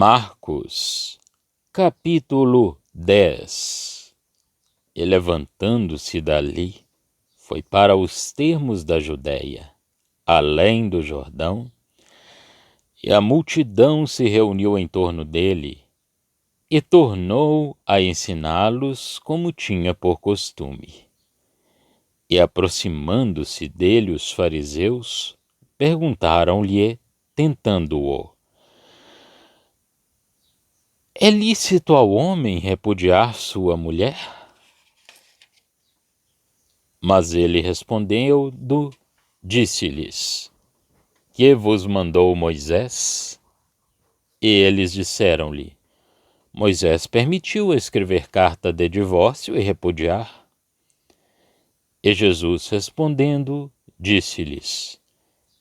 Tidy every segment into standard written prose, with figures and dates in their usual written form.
Marcos, capítulo 10. E levantando-se dali, foi para os termos da Judéia, além do Jordão, e a multidão se reuniu em torno dele, e tornou a ensiná-los como tinha por costume. E aproximando-se dele os fariseus, perguntaram-lhe, tentando-o: É lícito ao homem repudiar sua mulher? Mas ele respondendo, disse-lhes: Que vos mandou Moisés? E eles disseram-lhe: Moisés permitiu escrever carta de divórcio e repudiar. E Jesus respondendo, disse-lhes: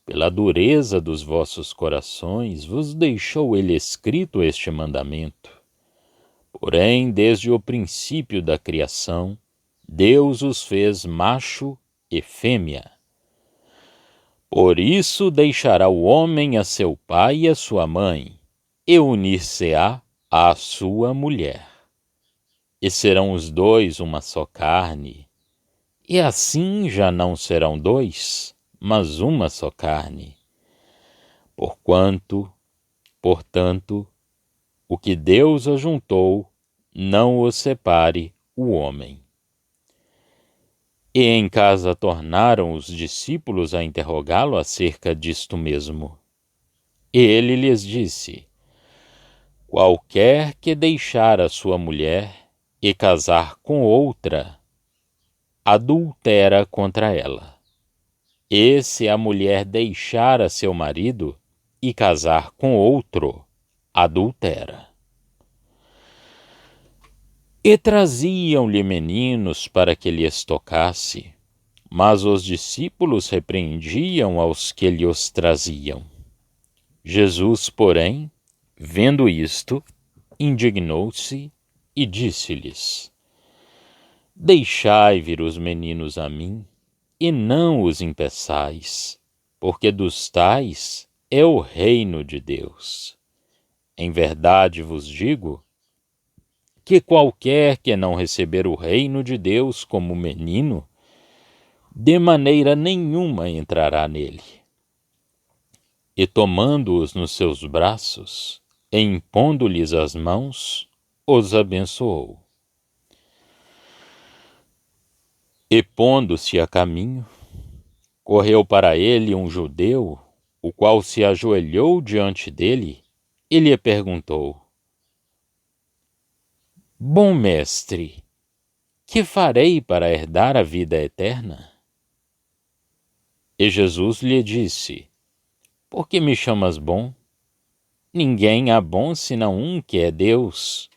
Pela dureza dos vossos corações vos deixou ele escrito este mandamento. Porém, desde o princípio da criação, Deus os fez macho e fêmea. Por isso deixará o homem a seu pai e a sua mãe, e unir-se-á à sua mulher. E serão os dois uma só carne. E assim já não serão dois, mas uma só carne. Portanto, o que Deus ajuntou, não o separe o homem. E em casa tornaram os discípulos a interrogá-lo acerca disto mesmo. E ele lhes disse: Qualquer que deixar a sua mulher e casar com outra, adultera contra ela. E se a mulher deixar a seu marido e casar com outro, adultera. E traziam-lhe meninos para que lhes tocasse, mas os discípulos repreendiam aos que lhe os traziam. Jesus, porém, vendo isto, indignou-se e disse-lhes: Deixai vir os meninos a mim, e não os impeçais, porque dos tais é o reino de Deus. Em verdade vos digo que qualquer que não receber o reino de Deus como menino, de maneira nenhuma entrará nele. E tomando-os nos seus braços, e impondo-lhes as mãos, os abençoou. E pondo-se a caminho, correu para ele um judeu, o qual se ajoelhou diante dele e lhe perguntou: Bom mestre, que farei para herdar a vida eterna? E Jesus lhe disse: Por que me chamas bom? Ninguém há bom senão um que é Deus.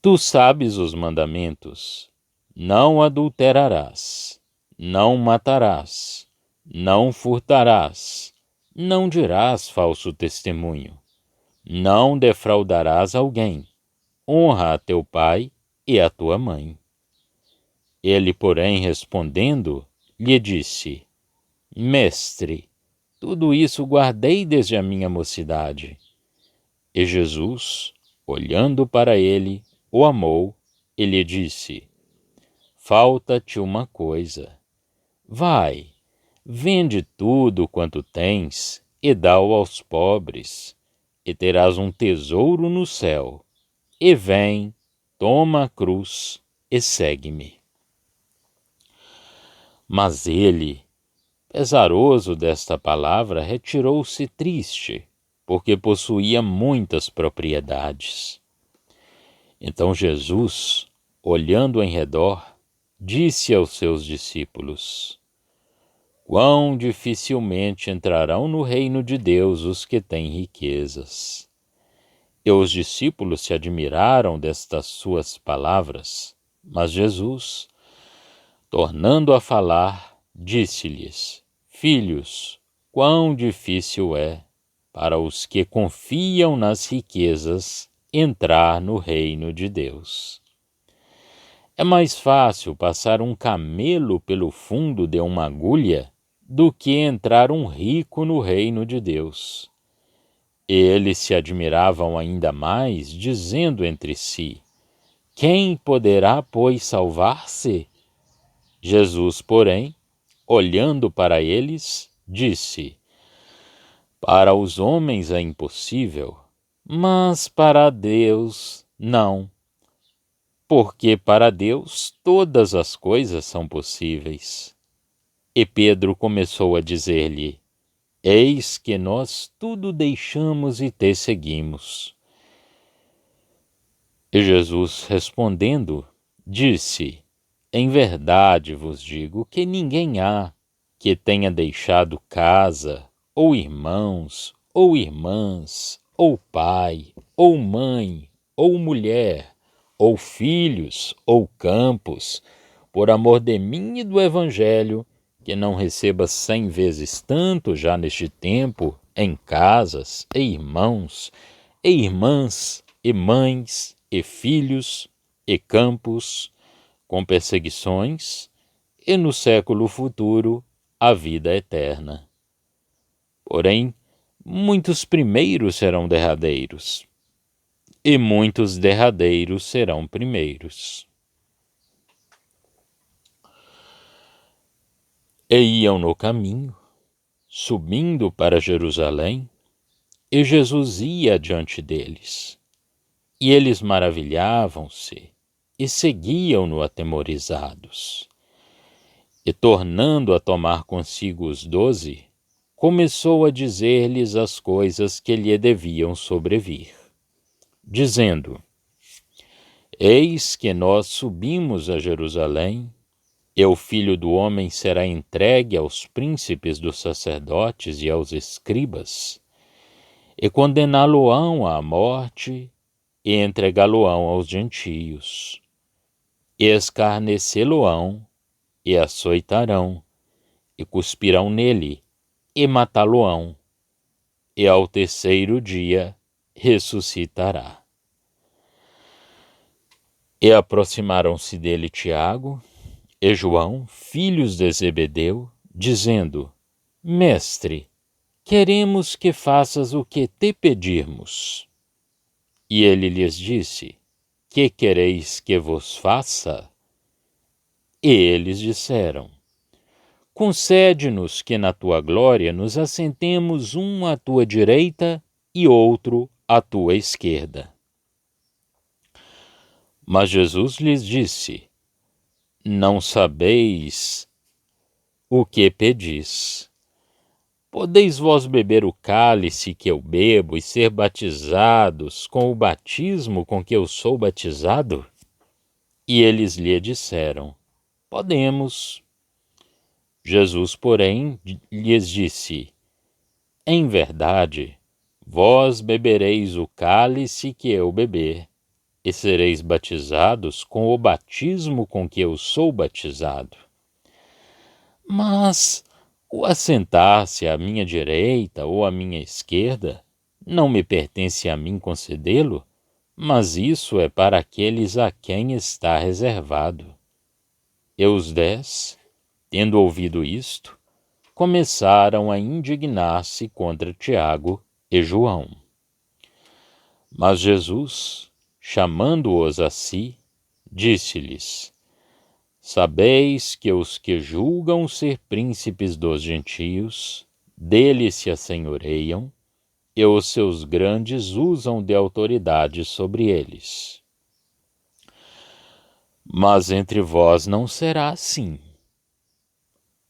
Tu sabes os mandamentos: não adulterarás, não matarás, não furtarás, não dirás falso testemunho, não defraudarás alguém, honra a teu pai e a tua mãe. Ele, porém, respondendo, lhe disse: Mestre, tudo isso guardei desde a minha mocidade. E Jesus, olhando para ele, o amou e lhe disse: Falta-te uma coisa. Vai, vende tudo quanto tens e dá-o aos pobres, e terás um tesouro no céu. E vem, toma a cruz e segue-me. Mas ele, pesaroso desta palavra, retirou-se triste, porque possuía muitas propriedades. Então Jesus, olhando em redor, disse aos seus discípulos: Quão dificilmente entrarão no reino de Deus os que têm riquezas. E os discípulos se admiraram destas suas palavras, mas Jesus, tornando a falar, disse-lhes: Filhos, quão difícil é para os que confiam nas riquezas entrar no reino de Deus. É mais fácil passar um camelo pelo fundo de uma agulha do que entrar um rico no reino de Deus. Eles se admiravam ainda mais, dizendo entre si: quem poderá, pois, salvar-se? Jesus, porém, olhando para eles, disse: para os homens é impossível, mas para Deus não, porque para Deus todas as coisas são possíveis. E Pedro começou a dizer-lhe: eis que nós tudo deixamos e te seguimos. E Jesus, respondendo, disse: em verdade vos digo que ninguém há que tenha deixado casa, ou irmãos, ou irmãs, ou pai, ou mãe, ou mulher, ou filhos, ou campos, por amor de mim e do Evangelho, que não receba 100 vezes tanto já neste tempo, em casas, e irmãos, e irmãs, e mães, e filhos, e campos, com perseguições, e no século futuro a vida eterna. Porém, muitos primeiros serão derradeiros, e muitos derradeiros serão primeiros. E iam no caminho, subindo para Jerusalém, e Jesus ia adiante deles. E eles maravilhavam-se, e seguiam-no atemorizados. E tornando a tomar consigo os 12, começou a dizer-lhes as coisas que lhe deviam sobrevir, dizendo: eis que nós subimos a Jerusalém, e o Filho do Homem será entregue aos príncipes dos sacerdotes e aos escribas, e condená-lo-ão à morte, e entregá-lo-ão aos gentios, e escarnecê-lo-ão, e açoitarão, e cuspirão nele, e matá-lo-ão, e ao terceiro dia ressuscitará. E aproximaram-se dele Tiago e João, filhos de Zebedeu, dizendo: mestre, queremos que faças o que te pedirmos. E ele lhes disse: que quereis que vos faça? E eles disseram: concede-nos que na tua glória nos assentemos um à tua direita e outro à tua esquerda. Mas Jesus lhes disse: não sabeis o que pedis. Podeis vós beber o cálice que eu bebo e ser batizados com o batismo com que eu sou batizado? E eles lhe disseram: podemos. Jesus, porém, lhes disse: em verdade, vós bebereis o cálice que eu beber, e sereis batizados com o batismo com que eu sou batizado. Mas o assentar-se à minha direita ou à minha esquerda não me pertence a mim concedê-lo, mas isso é para aqueles a quem está reservado. E os 10, tendo ouvido isto, começaram a indignar-se contra Tiago e João. Mas Jesus, chamando-os a si, disse-lhes: sabeis que os que julgam ser príncipes dos gentios, deles se assenhoreiam, e os seus grandes usam de autoridade sobre eles. Mas entre vós não será assim.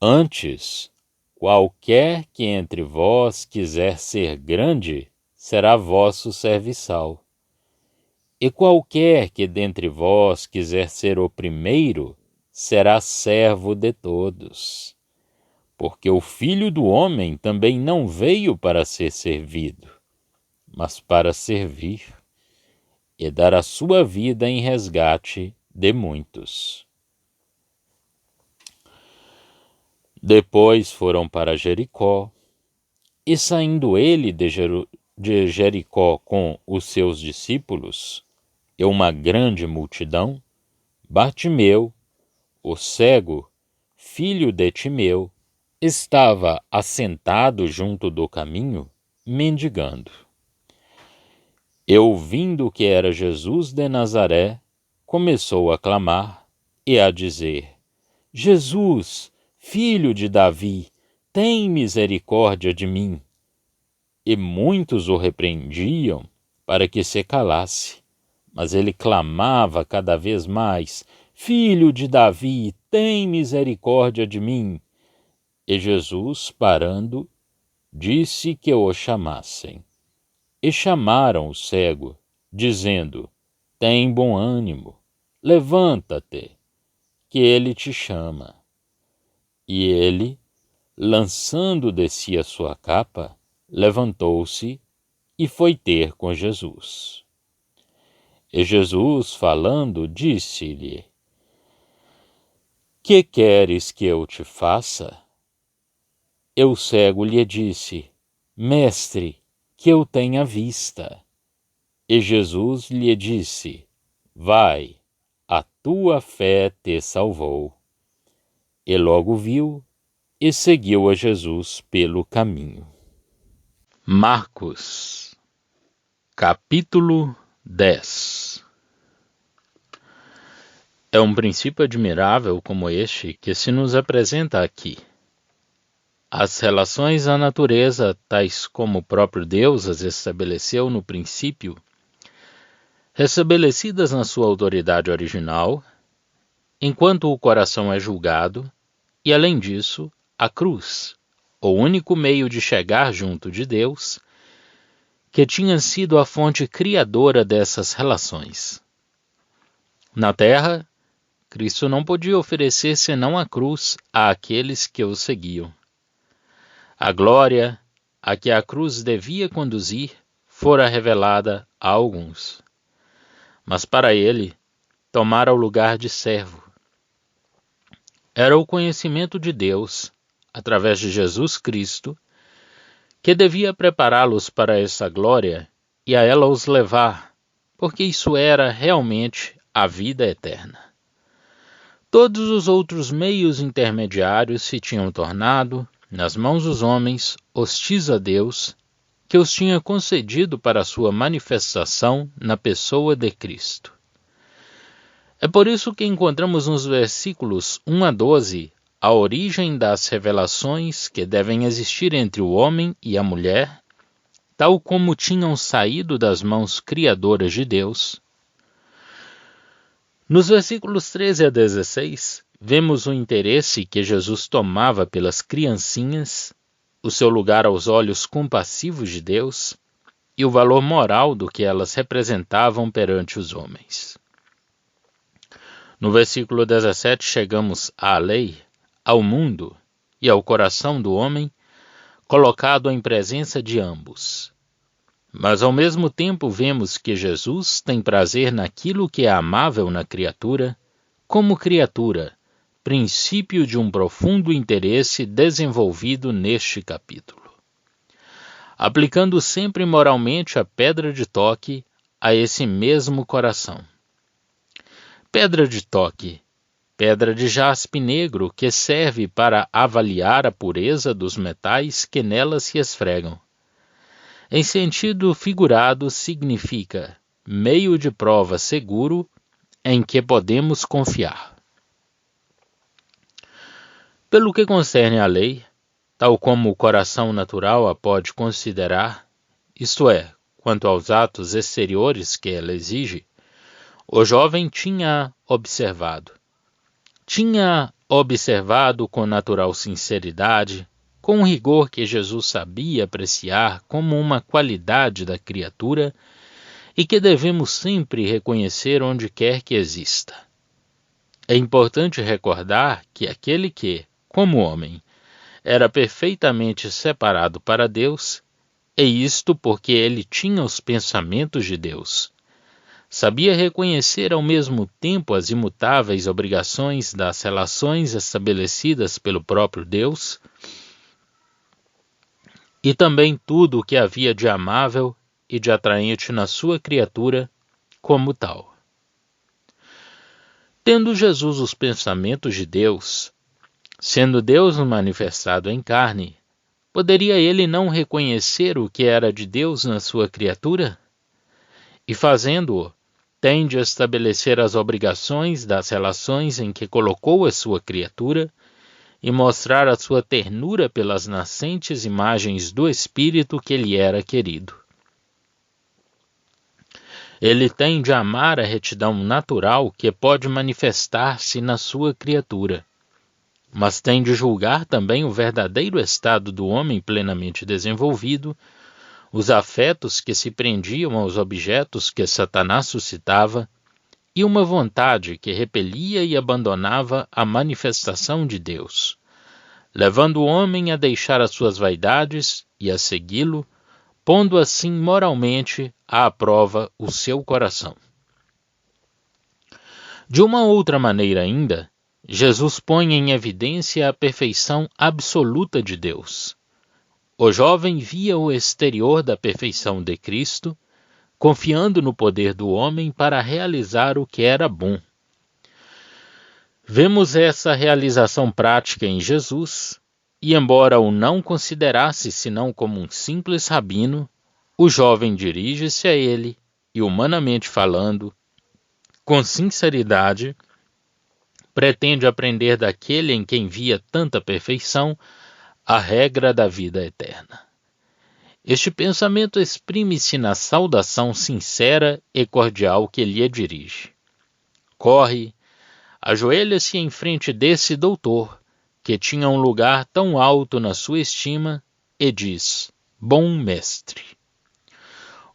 Antes, qualquer que entre vós quiser ser grande, será vosso serviçal. E qualquer que dentre vós quiser ser o primeiro, será servo de todos. Porque o Filho do Homem também não veio para ser servido, mas para servir e dar a sua vida em resgate de muitos. Depois foram para Jericó, e saindo ele de Jericó com os seus discípulos, e uma grande multidão, Bartimeu, o cego, filho de Timeu, estava assentado junto do caminho, mendigando. E ouvindo que era Jesus de Nazaré, começou a clamar e a dizer: Jesus, filho de Davi, tem misericórdia de mim. E muitos o repreendiam para que se calasse, mas ele clamava cada vez mais: Filho de Davi, tem misericórdia de mim. E Jesus, parando, disse que o chamassem. E chamaram o cego, dizendo: Tem bom ânimo, levanta-te, que ele te chama. E ele, lançando de si a sua capa, levantou-se e foi ter com Jesus. E Jesus, falando, disse-lhe: Que queres que eu te faça? E o cego lhe disse: Mestre, que eu tenha vista. E Jesus lhe disse: Vai, a tua fé te salvou. E logo viu e seguiu a Jesus pelo caminho. Marcos, capítulo 10. É um princípio admirável como este que se nos apresenta aqui. As relações à natureza, tais como o próprio Deus as estabeleceu no princípio, restabelecidas na sua autoridade original, enquanto o coração é julgado, e além disso, a cruz, o único meio de chegar junto de Deus, que tinha sido a fonte criadora dessas relações. Na terra, Cristo não podia oferecer senão a cruz àqueles que o seguiam. A glória a que a cruz devia conduzir fora revelada a alguns. Mas para ele, tomara o lugar de servo. Era o conhecimento de Deus, através de Jesus Cristo, que devia prepará-los para essa glória e a ela os levar, porque isso era realmente a vida eterna. Todos os outros meios intermediários se tinham tornado, nas mãos dos homens, hostis a Deus, que os tinha concedido para a sua manifestação na pessoa de Cristo. É por isso que encontramos nos versículos 1 a 12 a origem das revelações que devem existir entre o homem e a mulher, tal como tinham saído das mãos criadoras de Deus. Nos versículos 13 a 16, vemos o interesse que Jesus tomava pelas criancinhas, o seu lugar aos olhos compassivos de Deus e o valor moral do que elas representavam perante os homens. No versículo 17 chegamos à lei, ao mundo e ao coração do homem, colocado em presença de ambos. Mas ao mesmo tempo vemos que Jesus tem prazer naquilo que é amável na criatura, como criatura, princípio de um profundo interesse desenvolvido neste capítulo. Aplicando sempre moralmente a pedra de toque a esse mesmo coração. Pedra de toque, pedra de jaspe negro que serve para avaliar a pureza dos metais que nela se esfregam. Em sentido figurado, significa meio de prova seguro em que podemos confiar. Pelo que concerne à lei, tal como o coração natural a pode considerar, isto é, quanto aos atos exteriores que ela exige, o jovem tinha observado. Tinha observado com natural sinceridade, com um rigor que Jesus sabia apreciar como uma qualidade da criatura e que devemos sempre reconhecer onde quer que exista. É importante recordar que aquele que, como homem, era perfeitamente separado para Deus, e isto porque ele tinha os pensamentos de Deus. Sabia reconhecer ao mesmo tempo as imutáveis obrigações das relações estabelecidas pelo próprio Deus, e também tudo o que havia de amável e de atraente na sua criatura como tal. Tendo Jesus os pensamentos de Deus, sendo Deus manifestado em carne, poderia ele não reconhecer o que era de Deus na sua criatura? e fazendo-o, tem de estabelecer as obrigações das relações em que colocou a sua criatura e mostrar a sua ternura pelas nascentes imagens do Espírito que lhe era querido. Ele tem de amar a retidão natural que pode manifestar-se na sua criatura, mas tem de julgar também o verdadeiro estado do homem plenamente desenvolvido, os afetos que se prendiam aos objetos que Satanás suscitava, e uma vontade que repelia e abandonava a manifestação de Deus, levando o homem a deixar as suas vaidades e a segui-lo, pondo assim moralmente à prova o seu coração. De uma outra maneira ainda, Jesus põe em evidência a perfeição absoluta de Deus. O jovem via o exterior da perfeição de Cristo, confiando no poder do homem para realizar o que era bom. Vemos essa realização prática em Jesus, e embora o não considerasse senão como um simples rabino, o jovem dirige-se a ele e, humanamente falando, com sinceridade, pretende aprender daquele em quem via tanta perfeição a regra da vida eterna. Este pensamento exprime-se na saudação sincera e cordial que lhe dirige. Corre, ajoelha-se em frente desse doutor, que tinha um lugar tão alto na sua estima, e diz: Bom mestre.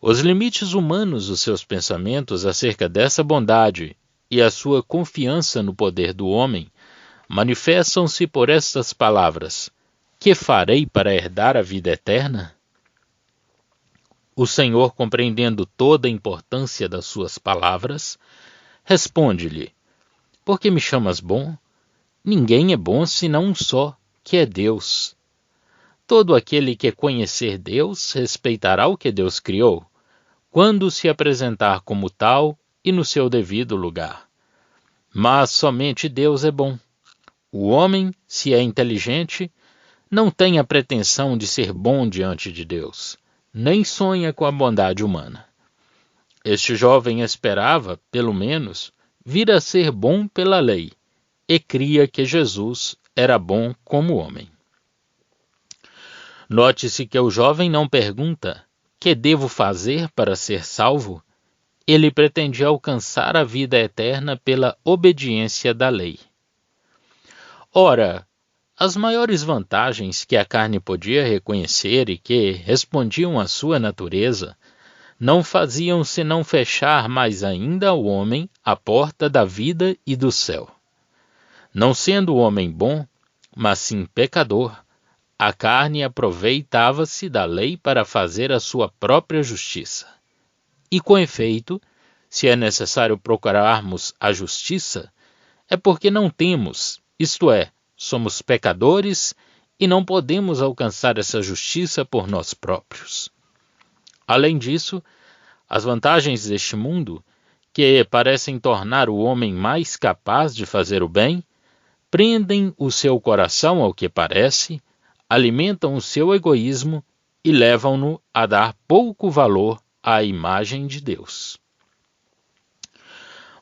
Os limites humanos dos seus pensamentos acerca dessa bondade e a sua confiança no poder do homem manifestam-se por estas palavras: Que farei para herdar a vida eterna? O Senhor, compreendendo toda a importância das suas palavras, responde-lhe: Por que me chamas bom? Ninguém é bom senão um só, que é Deus. Todo aquele que conhecer Deus respeitará o que Deus criou, quando se apresentar como tal e no seu devido lugar. Mas somente Deus é bom. O homem, se é inteligente, não tem a pretensão de ser bom diante de Deus, nem sonha com a bondade humana. Este jovem esperava, pelo menos, vir a ser bom pela lei, e cria que Jesus era bom como homem. Note-se que o jovem não pergunta: que devo fazer para ser salvo? Ele pretendia alcançar a vida eterna pela obediência da lei. Ora, as maiores vantagens que a carne podia reconhecer e que respondiam à sua natureza não faziam senão fechar mais ainda ao homem a porta da vida e do céu. Não sendo o homem bom, mas sim pecador, a carne aproveitava-se da lei para fazer a sua própria justiça. E com efeito, se é necessário procurarmos a justiça, é porque não temos, isto é, somos pecadores e não podemos alcançar essa justiça por nós próprios. Além disso, as vantagens deste mundo, que parecem tornar o homem mais capaz de fazer o bem, prendem o seu coração ao que parece, alimentam o seu egoísmo e levam-no a dar pouco valor à imagem de Deus.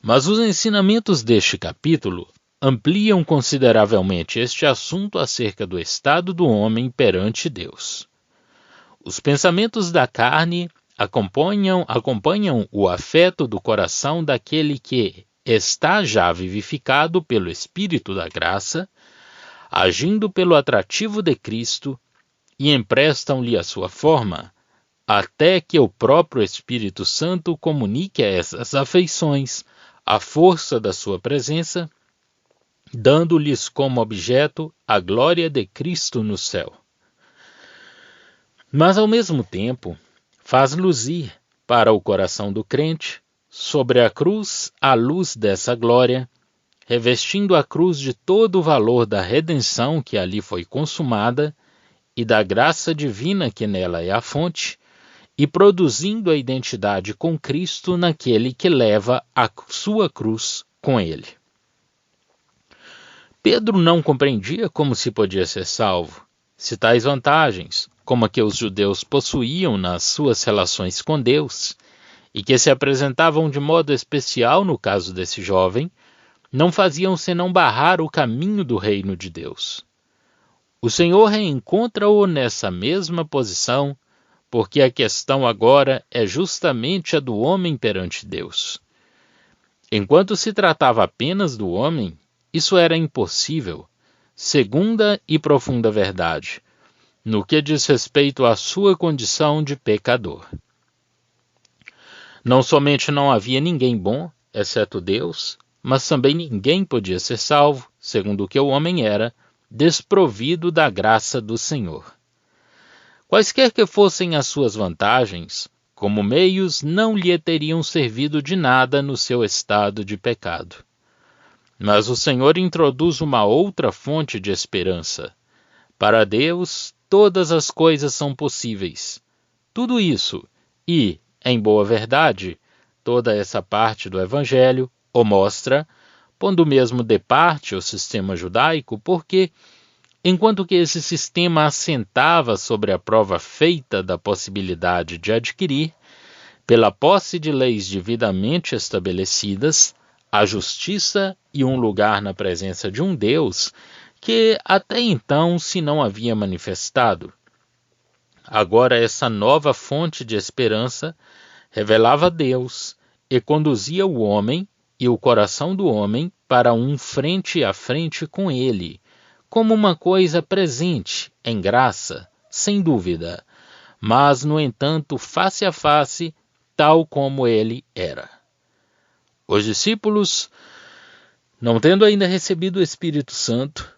Mas os ensinamentos deste capítulo ampliam consideravelmente este assunto acerca do estado do homem perante Deus. Os pensamentos da carne acompanham o afeto do coração daquele que está já vivificado pelo Espírito da graça, agindo pelo atrativo de Cristo, e emprestam-lhe a sua forma, até que o próprio Espírito Santo comunique a essas afeições a força da sua presença, dando-lhes como objeto a glória de Cristo no céu. Mas, ao mesmo tempo, faz luzir para o coração do crente, sobre a cruz, a luz dessa glória, revestindo a cruz de todo o valor da redenção que ali foi consumada e da graça divina que nela é a fonte, e produzindo a identidade com Cristo naquele que leva a sua cruz com ele. Pedro não compreendia como se podia ser salvo, se tais vantagens, como a que os judeus possuíam nas suas relações com Deus, e que se apresentavam de modo especial no caso desse jovem, não faziam senão barrar o caminho do reino de Deus. O Senhor reencontra-o nessa mesma posição, porque a questão agora é justamente a do homem perante Deus. Enquanto se tratava apenas do homem, isso era impossível. Segunda e profunda verdade, no que diz respeito à sua condição de pecador. Não somente não havia ninguém bom, exceto Deus, mas também ninguém podia ser salvo, segundo o que o homem era, desprovido da graça do Senhor. Quaisquer que fossem as suas vantagens, como meios não lhe teriam servido de nada no seu estado de pecado. Mas o Senhor introduz uma outra fonte de esperança. Para Deus, todas as coisas são possíveis. Tudo isso, e, em boa verdade, toda essa parte do Evangelho o mostra, pondo mesmo de parte o sistema judaico, porque, enquanto que esse sistema assentava sobre a prova feita da possibilidade de adquirir, pela posse de leis devidamente estabelecidas, a justiça e um lugar na presença de um Deus que até então se não havia manifestado. Agora essa nova fonte de esperança revelava Deus e conduzia o homem e o coração do homem para um frente a frente com ele, como uma coisa presente, em graça, sem dúvida, mas, no entanto, face a face, tal como ele era. Os discípulos, não tendo ainda recebido o Espírito Santo,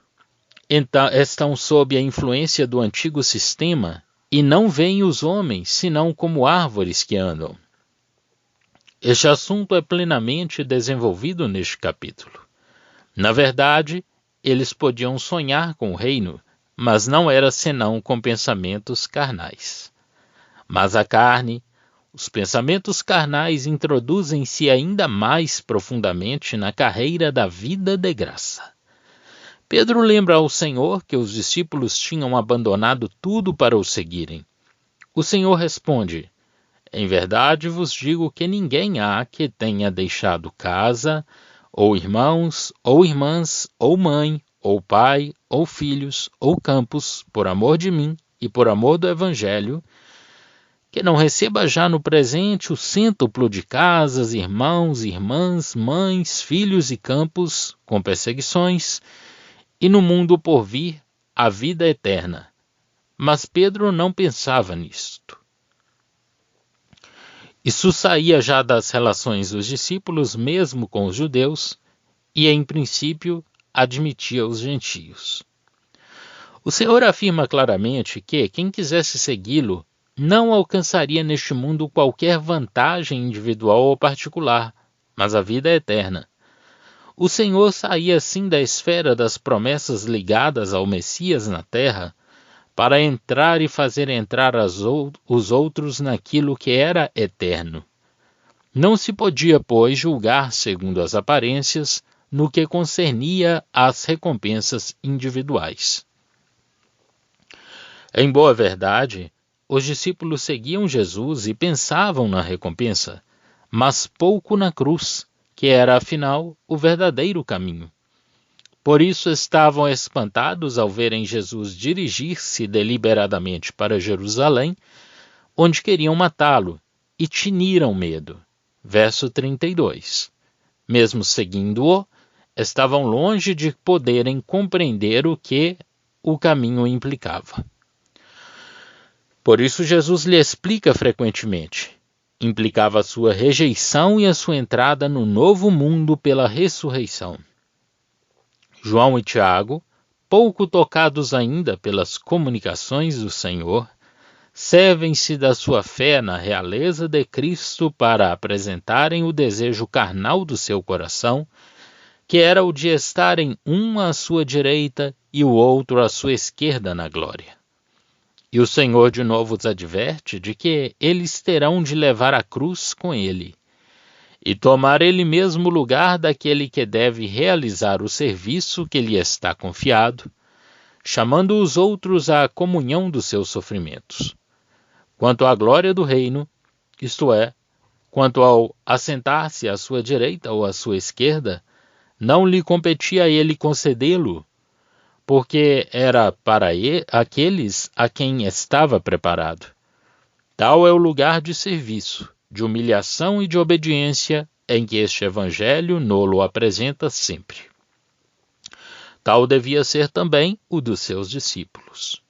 estão sob a influência do antigo sistema e não veem os homens senão como árvores que andam. Este assunto é plenamente desenvolvido neste capítulo. Na verdade, eles podiam sonhar com o reino, mas não era senão com pensamentos carnais. Mas a carne, os pensamentos carnais introduzem-se ainda mais profundamente na carreira da vida de graça. Pedro lembra ao Senhor que os discípulos tinham abandonado tudo para o seguirem. O Senhor responde: em verdade vos digo que ninguém há que tenha deixado casa, ou irmãos, ou irmãs, ou mãe, ou pai, ou filhos, ou campos, por amor de mim e por amor do Evangelho, que não receba já no presente o cêntuplo de casas, irmãos, irmãs, mães, filhos e campos, com perseguições, e no mundo por vir a vida eterna. Mas Pedro não pensava nisto. Isso saía já das relações dos discípulos, mesmo com os judeus, e em princípio admitia os gentios. O Senhor afirma claramente que quem quisesse segui-lo não alcançaria neste mundo qualquer vantagem individual ou particular, mas a vida eterna. O Senhor saía assim da esfera das promessas ligadas ao Messias na terra, para entrar e fazer entrar os outros naquilo que era eterno. Não se podia, pois, julgar segundo as aparências no que concernia às recompensas individuais. Em boa verdade, os discípulos seguiam Jesus e pensavam na recompensa, mas pouco na cruz, que era, afinal, o verdadeiro caminho. Por isso estavam espantados ao verem Jesus dirigir-se deliberadamente para Jerusalém, onde queriam matá-lo, e tiniram medo. Verso 32. Mesmo seguindo-o, estavam longe de poderem compreender o que o caminho implicava. Por isso Jesus lhe explica frequentemente. Implicava a sua rejeição e a sua entrada no novo mundo pela ressurreição. João e Tiago, pouco tocados ainda pelas comunicações do Senhor, servem-se da sua fé na realeza de Cristo para apresentarem o desejo carnal do seu coração, que era o de estarem um à sua direita e o outro à sua esquerda na glória. E o Senhor de novo os adverte de que eles terão de levar a cruz com ele, e tomar ele mesmo o lugar daquele que deve realizar o serviço que lhe está confiado, chamando os outros à comunhão dos seus sofrimentos. Quanto à glória do reino, isto é, Quanto ao assentar-se à sua direita ou à sua esquerda, não lhe competia a ele concedê-lo, porque era para aqueles a quem estava preparado. Tal é o lugar de serviço, de humilhação e de obediência em que este evangelho nolo apresenta sempre. Tal devia ser também o dos seus discípulos.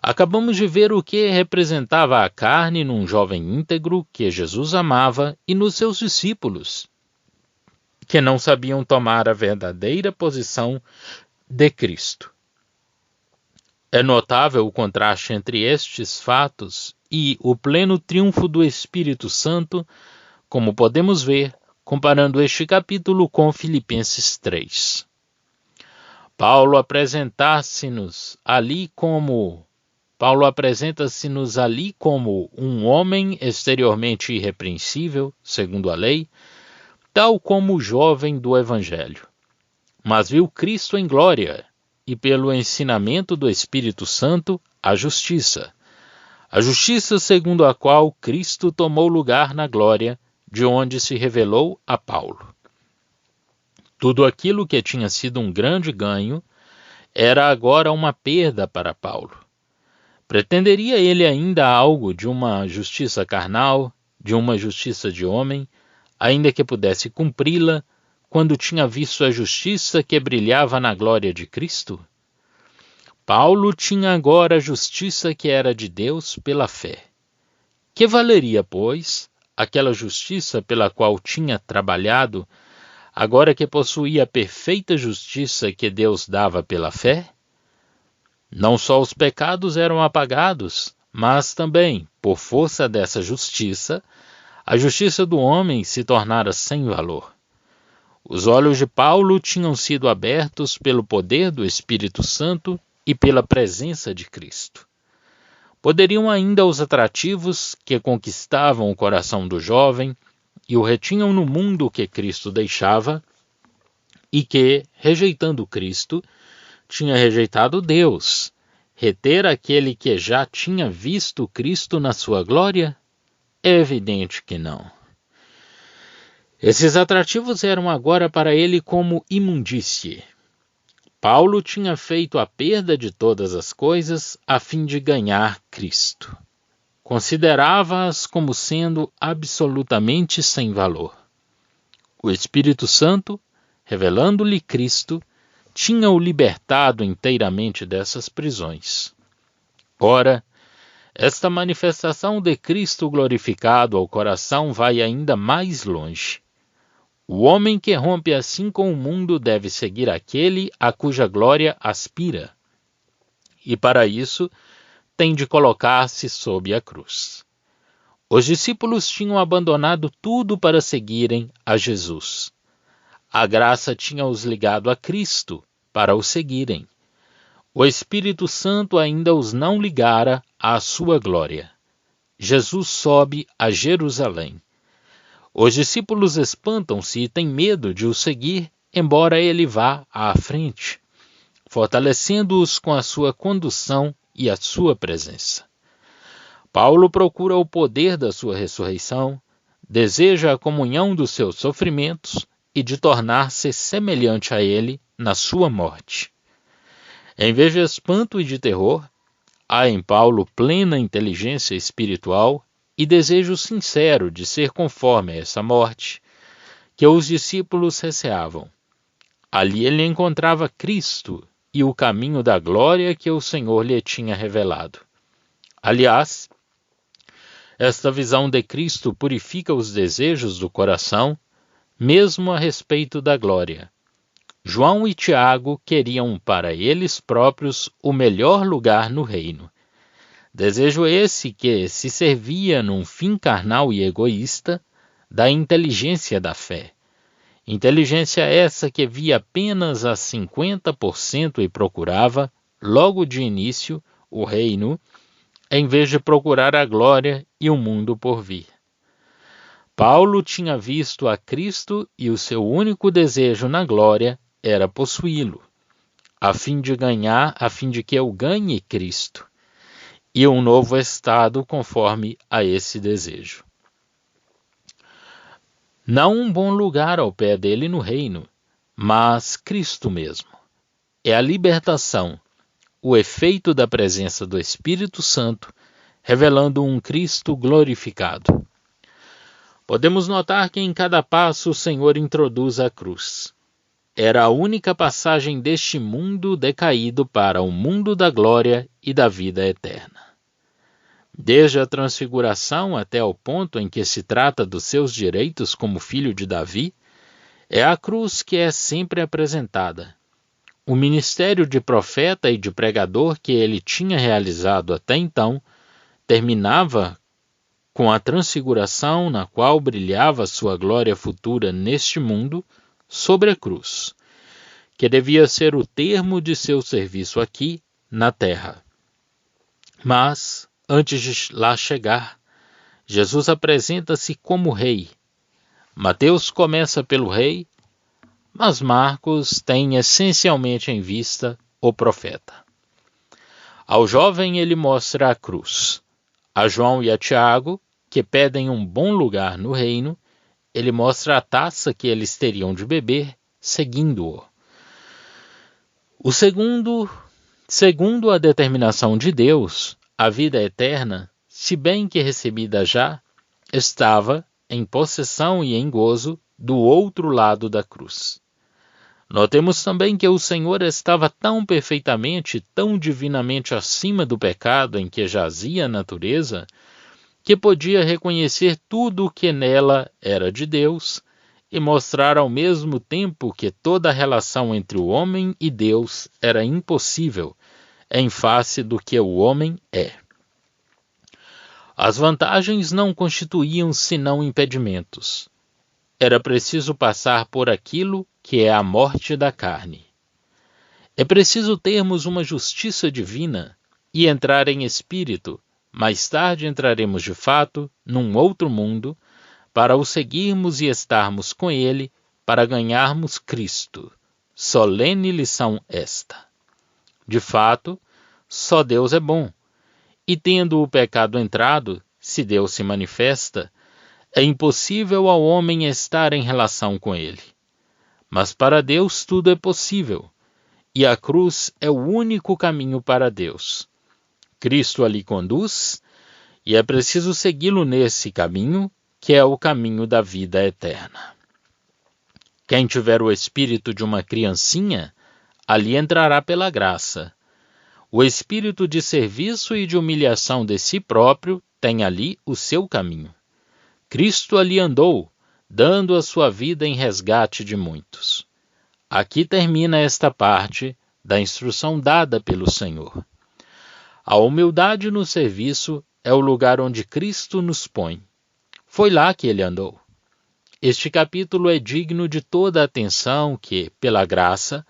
Acabamos de ver o que representava a carne num jovem íntegro que Jesus amava e nos seus discípulos, que não sabiam tomar a verdadeira posição de Cristo. É notável o contraste entre estes fatos e o pleno triunfo do Espírito Santo, como podemos ver, comparando este capítulo com Filipenses 3. Paulo apresenta-se-nos ali como um homem exteriormente irrepreensível, segundo a lei, tal como o jovem do Evangelho. Mas viu Cristo em glória, e pelo ensinamento do Espírito Santo, a justiça segundo a qual Cristo tomou lugar na glória, de onde se revelou a Paulo. Tudo aquilo que tinha sido um grande ganho era agora uma perda para Paulo. Pretenderia ele ainda algo de uma justiça carnal, de uma justiça de homem, ainda que pudesse cumpri-la, quando tinha visto a justiça que brilhava na glória de Cristo? Paulo tinha agora a justiça que era de Deus pela fé. Que valeria, pois, aquela justiça pela qual tinha trabalhado, agora que possuía a perfeita justiça que Deus dava pela fé? Não só os pecados eram apagados, mas também, por força dessa justiça, a justiça do homem se tornara sem valor. Os olhos de Paulo tinham sido abertos pelo poder do Espírito Santo e pela presença de Cristo. Poderiam ainda os atrativos que conquistavam o coração do jovem e o retinham no mundo que Cristo deixava e que, rejeitando Cristo, tinha rejeitado Deus, reter aquele que já tinha visto Cristo na sua glória? É evidente que não. Esses atrativos eram agora para ele como imundície. Paulo tinha feito a perda de todas as coisas a fim de ganhar Cristo. Considerava-as como sendo absolutamente sem valor. O Espírito Santo, revelando-lhe Cristo, tinha-o libertado inteiramente dessas prisões. Ora, esta manifestação de Cristo glorificado ao coração vai ainda mais longe. O homem que rompe assim com o mundo deve seguir aquele a cuja glória aspira, e para isso tem de colocar-se sob a cruz. Os discípulos tinham abandonado tudo para seguirem a Jesus. A graça tinha-os ligado a Cristo para o seguirem. O Espírito Santo ainda os não ligara à sua glória. Jesus sobe a Jerusalém. Os discípulos espantam-se e têm medo de o seguir, embora ele vá à frente, fortalecendo-os com a sua condução e a sua presença. Paulo procura o poder da sua ressurreição, deseja a comunhão dos seus sofrimentos e de tornar-se semelhante a ele na sua morte. Em vez de espanto e de terror, há em Paulo plena inteligência espiritual e desejo sincero de ser conforme a essa morte, que os discípulos receavam. Ali ele encontrava Cristo e o caminho da glória que o Senhor lhe tinha revelado. Aliás, esta visão de Cristo purifica os desejos do coração, mesmo a respeito da glória. João e Tiago queriam para eles próprios o melhor lugar no reino. Desejo esse que se servia num fim carnal e egoísta da inteligência da fé. Inteligência essa que via apenas a 50% e procurava, logo de início, o reino, em vez de procurar a glória e o mundo por vir. Paulo tinha visto a Cristo e o seu único desejo na glória era possuí-lo, a fim de que eu ganhe Cristo e um novo estado conforme a esse desejo. Não um bom lugar ao pé dele no reino, mas Cristo mesmo. É a libertação, o efeito da presença do Espírito Santo, revelando um Cristo glorificado. Podemos notar que em cada passo o Senhor introduz a cruz. Era a única passagem deste mundo decaído para o mundo da glória e da vida eterna. Desde a transfiguração até o ponto em que se trata dos seus direitos como filho de Davi, é a cruz que é sempre apresentada. O ministério de profeta e de pregador que ele tinha realizado até então terminava com a transfiguração na qual brilhava sua glória futura neste mundo sobre a cruz, que devia ser o termo de seu serviço aqui na terra. Mas, antes de lá chegar, Jesus apresenta-se como rei. Mateus começa pelo rei, mas Marcos tem essencialmente em vista o profeta. Ao jovem ele mostra a cruz. A João e a Tiago, que pedem um bom lugar no reino, ele mostra a taça que eles teriam de beber, seguindo-o. O segundo a determinação de Deus, a vida eterna, se bem que recebida já, estava em possessão e em gozo do outro lado da cruz. Notemos também que o Senhor estava tão perfeitamente, tão divinamente acima do pecado em que jazia a natureza, que podia reconhecer tudo o que nela era de Deus e mostrar ao mesmo tempo que toda a relação entre o homem e Deus era impossível em face do que o homem é. As vantagens não constituíam senão impedimentos. Era preciso passar por aquilo que é a morte da carne. É preciso termos uma justiça divina e entrar em espírito. Mais tarde entraremos de fato num outro mundo para o seguirmos e estarmos com ele para ganharmos Cristo. Solene lição esta. De fato, só Deus é bom. E tendo o pecado entrado, se Deus se manifesta, é impossível ao homem estar em relação com ele. Mas para Deus tudo é possível, e a cruz é o único caminho para Deus. Cristo ali conduz, e é preciso segui-lo nesse caminho, que é o caminho da vida eterna. Quem tiver o espírito de uma criancinha, ali entrará pela graça. O espírito de serviço e de humilhação de si próprio tem ali o seu caminho. Cristo ali andou, dando a sua vida em resgate de muitos. Aqui termina esta parte da instrução dada pelo Senhor. A humildade no serviço é o lugar onde Cristo nos põe. Foi lá que ele andou. Este capítulo é digno de toda a atenção que, pela graça,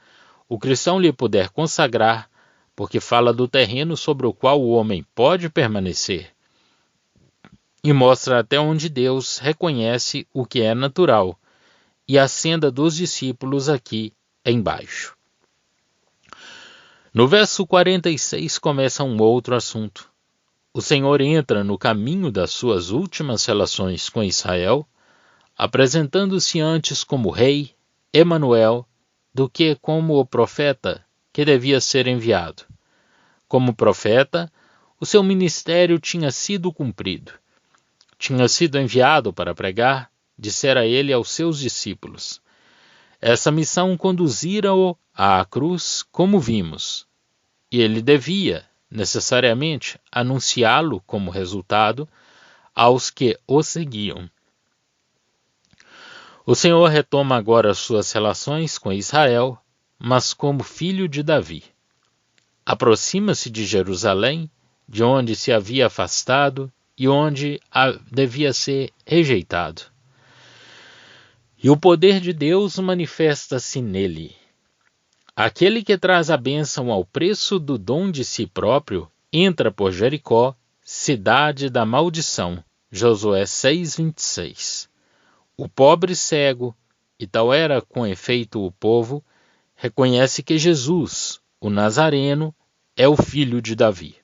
o cristão lhe puder consagrar, porque fala do terreno sobre o qual o homem pode permanecer e mostra até onde Deus reconhece o que é natural, e a senda dos discípulos aqui embaixo. No verso 46 começa um outro assunto. O Senhor entra no caminho das suas últimas relações com Israel, apresentando-se antes como rei, Emanuel, do que como o profeta que devia ser enviado. Como profeta, o seu ministério tinha sido cumprido. Tinha sido enviado para pregar, dissera ele aos seus discípulos. Essa missão conduzira-o à cruz, como vimos, e ele devia, necessariamente, anunciá-lo como resultado aos que o seguiam. O Senhor retoma agora suas relações com Israel, mas como filho de Davi. Aproxima-se de Jerusalém, de onde se havia afastado e onde devia ser rejeitado. E o poder de Deus manifesta-se nele. Aquele que traz a bênção ao preço do dom de si próprio, entra por Jericó, cidade da maldição. Josué 6:26. O pobre cego, e tal era com efeito o povo, reconhece que Jesus, o Nazareno, é o filho de Davi.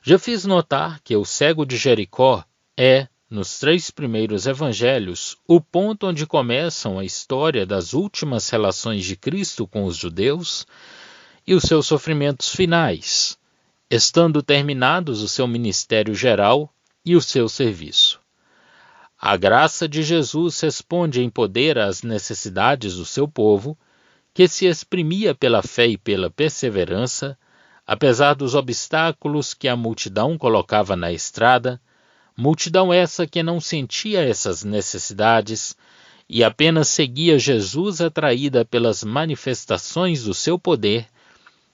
Já fiz notar que o cego de Jericó é, nos 3 primeiros evangelhos, o ponto onde começam a história das últimas relações de Cristo com os judeus e os seus sofrimentos finais, estando terminados o seu ministério geral e o seu serviço. A graça de Jesus responde em poder às necessidades do seu povo, que se exprimia pela fé e pela perseverança, apesar dos obstáculos que a multidão colocava na estrada, multidão essa que não sentia essas necessidades e apenas seguia Jesus atraída pelas manifestações do seu poder,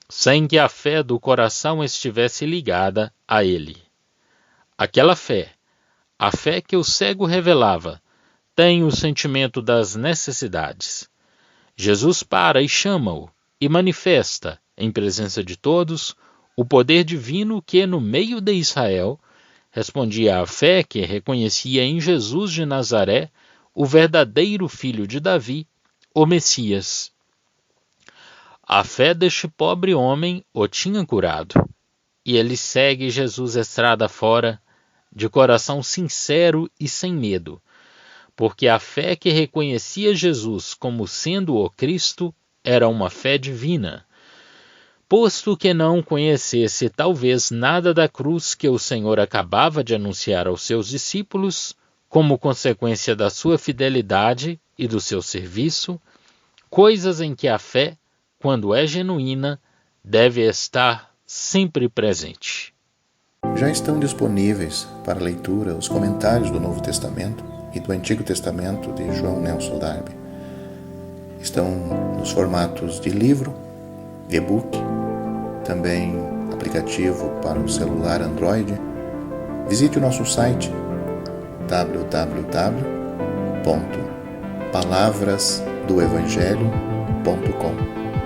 sem que a fé do coração estivesse ligada a ele. Aquela fé, a fé que o cego revelava, tem o sentimento das necessidades. Jesus para e chama-o e manifesta, em presença de todos, o poder divino que, no meio de Israel, respondia à fé que reconhecia em Jesus de Nazaré o verdadeiro filho de Davi, o Messias. A fé deste pobre homem o tinha curado, e ele segue Jesus estrada fora, de coração sincero e sem medo, porque a fé que reconhecia Jesus como sendo o Cristo era uma fé divina. Posto que não conhecesse talvez nada da cruz que o Senhor acabava de anunciar aos seus discípulos, como consequência da sua fidelidade e do seu serviço, coisas em que a fé, quando é genuína, deve estar sempre presente. Já estão disponíveis para leitura os comentários do Novo Testamento e do Antigo Testamento de João Nelson Darby. Estão nos formatos de livro, e-book, também aplicativo para o celular Android. Visite o nosso site www.palavrasdoevangelho.com.